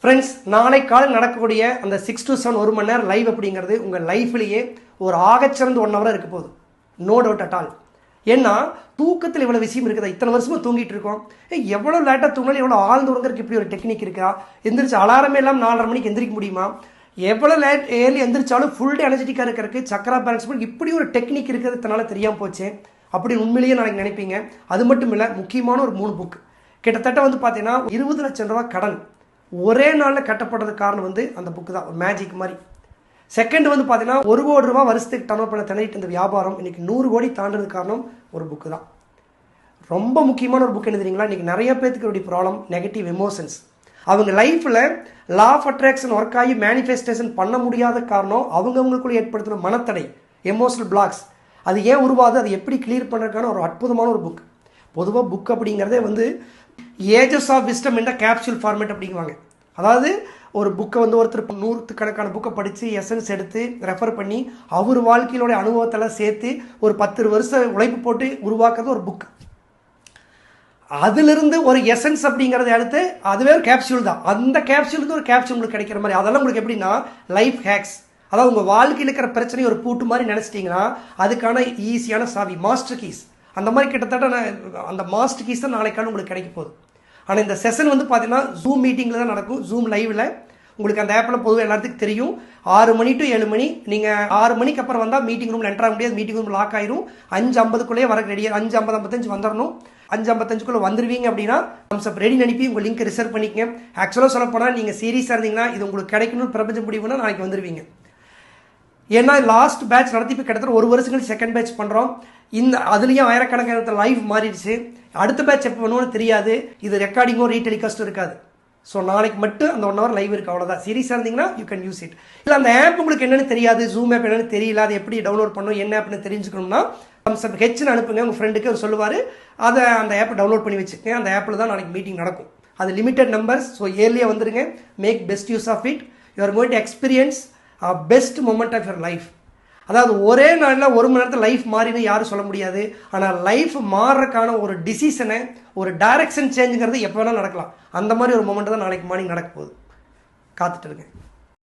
Friends, நாளை காலை நடக்கக்கூடிய அந்த 6 to 7 1 மணி நேரம் லைவ் அப்படிங்கிறது உங்கள் லைஃப்லேயே ஒரு ஆகச்சிறந்த 1 ஹவராக இருக்க போகுது. No doubt at all. ஏன்னா தூக்கத்தில் இவ்வளோ விஷயம் இருக்குதா? இத்தனை வருஷமாக தூங்கிட்டு இருக்கோம். எவ்வளோ லேட்டாக தூங்கினாலும் எவ்வளோ ஆழ்ந்து உறங்கிறதுக்கு இப்படி ஒரு டெக்னிக் இருக்கா? எந்திரிச்சு அலாரமே இல்லாமல் 4:30 மணிக்கு எந்திரிக்க முடியுமா? எவ்வளோ ஏர்லி எந்திரிச்சாலும் ஃபுல் டே எனர்ஜெட்டிக்காக இருக்கிறதுக்கு சக்கரா பேலன்ஸ் பண்ணி இப்படி ஒரு டெக்னிக் இருக்கிறது இதனால தெரியாமல் போச்சு அப்படின்னு உண்மையிலேயே நாளைக்கு நினைப்பீங்க. அது மட்டும் இல்லை, முக்கியமான ஒரு 3 புக் கிட்டத்தட்ட பார்த்தீங்கன்னா 20 லட்சம் ரூபா கடன் ஒரே நாளில் கட்டப்படுறதுக்கு காரணம் அந்த புக்கு தான். ஒரு மேஜிக் மாதிரி. செகண்ட் பார்த்தீங்கன்னா 1 கோடி ரூபா வருஷத்துக்கு டர்ன் பண்ண திணறிட்டு இந்த வியாபாரம் இன்னைக்கு 100 கோடி தாண்டதுக்கு காரணம் ஒரு புக்கு தான். ரொம்ப முக்கியமான ஒரு புக் என்ன தெரியுங்களா? இன்னைக்கு நிறைய பேருக்கு ப்ராப்ளம் நெகட்டிவ் எமோஷன்ஸ். அவங்க லைஃப்பில் லா ஆஃப் அட்ராக்ஷன் ஒர்க் ஆகி மேனிஃபெஸ்டேஷன் பண்ண முடியாத காரணம் அவங்கவுங்களுக்குள்ள ஏற்படுத்தின மனத்தடை, எமோஷனல் பிளாக்ஸ். அது ஏன் உருவாது, அது எப்படி கிளியர் பண்ணுறதுக்கான ஒரு அற்புதமான ஒரு புக். பொதுவாக புக் அப்படிங்கிறதே ஏஜஸ் ஆஃப் விஸ்டம் என்ற கேப்சூல் ஃபார்மேட் அப்படிங்குவாங்க. அதாவது ஒரு புக்கை ஒருத்தர் 100 கணக்கான புக்கை படித்து எசன்ஸ் எடுத்து ரெஃபர் பண்ணி அவர் வாழ்க்கையிலோட அனுபவத்தெல்லாம் சேர்த்து ஒரு 10 வருஷம் உழைப்பு போட்டு உருவாக்குறது ஒரு புக். அதிலிருந்து ஒரு எசன்ஸ் அப்படிங்கிறத எடுத்து அதுவே ஒரு கேப்சூல் தான். அந்த கேப்சூலுக்கு ஒரு கேப்சூல் உங்களுக்கு கிடைக்கிற மாதிரி. அதெல்லாம் உங்களுக்கு எப்படின்னா லைஃப் ஹேக்ஸ். அதாவது உங்கள் வாழ்க்கையில் இருக்கிற பிரச்சனையை ஒரு பூட்டு மாதிரி நினச்சிட்டிங்கன்னா அதுக்கான ஈஸியான சாவி, மாஸ்டர் கீஸ். அந்த மாதிரி கிட்டத்தட்ட அந்த மாஸ்டர் கீஸ் தான் நாளைக்கான உங்களுக்கு கிடைக்க போகுது. ஆனால் இந்த செஷன் பார்த்தீங்கன்னா ஜூம் மீட்டிங்கில் தான் நடக்கும். ஜூம் லைவில் உங்களுக்கு அந்த ஆப்பில் பொதுவாக எல்லாத்துக்கும் தெரியும். 6 மணி to 7 மணி. நீங்கள் 6 மணிக்கு அப்புறம் வந்தால் மீட்டிங் ரூமில் என்ட்ராக முடியாது. மீட்டிங் ரூம் லாக் ஆயிரும். 5:50 வர ரெடியாக 5:55 வந்துடணும். 5:55 வந்துருவீங்க அப்படின்னா தம்ஸ்அப் ரெடி அனுப்பி உங்கள் லிங்க் ரிசர்வ் பண்ணிக்கங்க. ஆக்சுவலாக சொல்ல போனால் நீங்கள் சீரியஸாக இருந்தீங்கன்னா இது உங்களுக்கு கிடைக்கணும்னு பிரபஞ்சம் முடிவுனா நாளைக்கு வந்துடுவீங்க. ஏன்னா லாஸ்ட் பேட்ச் நடத்தி இப்போ கிட்டத்தட்ட 1 வருஷம் கழிச்சு செகண்ட் பேட்ச் பண்ணுறோம். அதுலேயும் ஆயிரக்கணக்கான லைவ் மாறிடுச்சு. அடுத்த பேட்ச் எப்போ பண்ணுவோன்னு தெரியாது. இது ரெக்கார்டிங்கோ ரீடெலிகாஸ்ட்டும் இருக்காது. ஸோ நாளைக்கு மட்டும் அந்த 1 ஹவர் லைவ் இருக்குது, அவ்வளோதான். சீரியஸாக இருந்தீங்கன்னா யூ கேன் யூஸ் இட். இல்லை அந்த ஆப் உங்களுக்கு என்னென்னு தெரியாது, ஜூம் ஆப் என்னென்னு தெரியல, அது எப்படி டவுன்லோட் பண்ணணும், என்ன ஆப்னு தெரிஞ்சுக்கணும்னா தம்ஸ்அப் ஹெச்னு அனுப்புங்க. உங்கள் ஃப்ரெண்டுக்கு அவர் சொல்லுவார். அதை அந்த ஆப்பை டவுன்லோட் பண்ணி வச்சுக்கங்க. அந்த ஆப்பில் தான் நாளைக்கு மீட்டிங் நடக்கும். அது லிமிடெட் நம்பர்ஸ். ஸோ ஏர்லியாக வந்துருங்க. Make best use of it. You are going to experience best moment of your life. அதாவது ஒரே நாளில் 1 மணி நேரத்தில் லைஃப் மாறினு யாரும் சொல்ல முடியாது. ஆனால் லைஃப் மாறுறதுக்கான ஒரு டிசிஷனை, ஒரு டைரக்ஷன் சேஞ்சுங்கிறது எப்போ வேணால் நடக்கலாம். அந்த மாதிரி ஒரு மொமெண்ட் தான் நாளைக்கு மார்னிங் நடக்க போகுது. காத்துட்டு இருக்கேன்.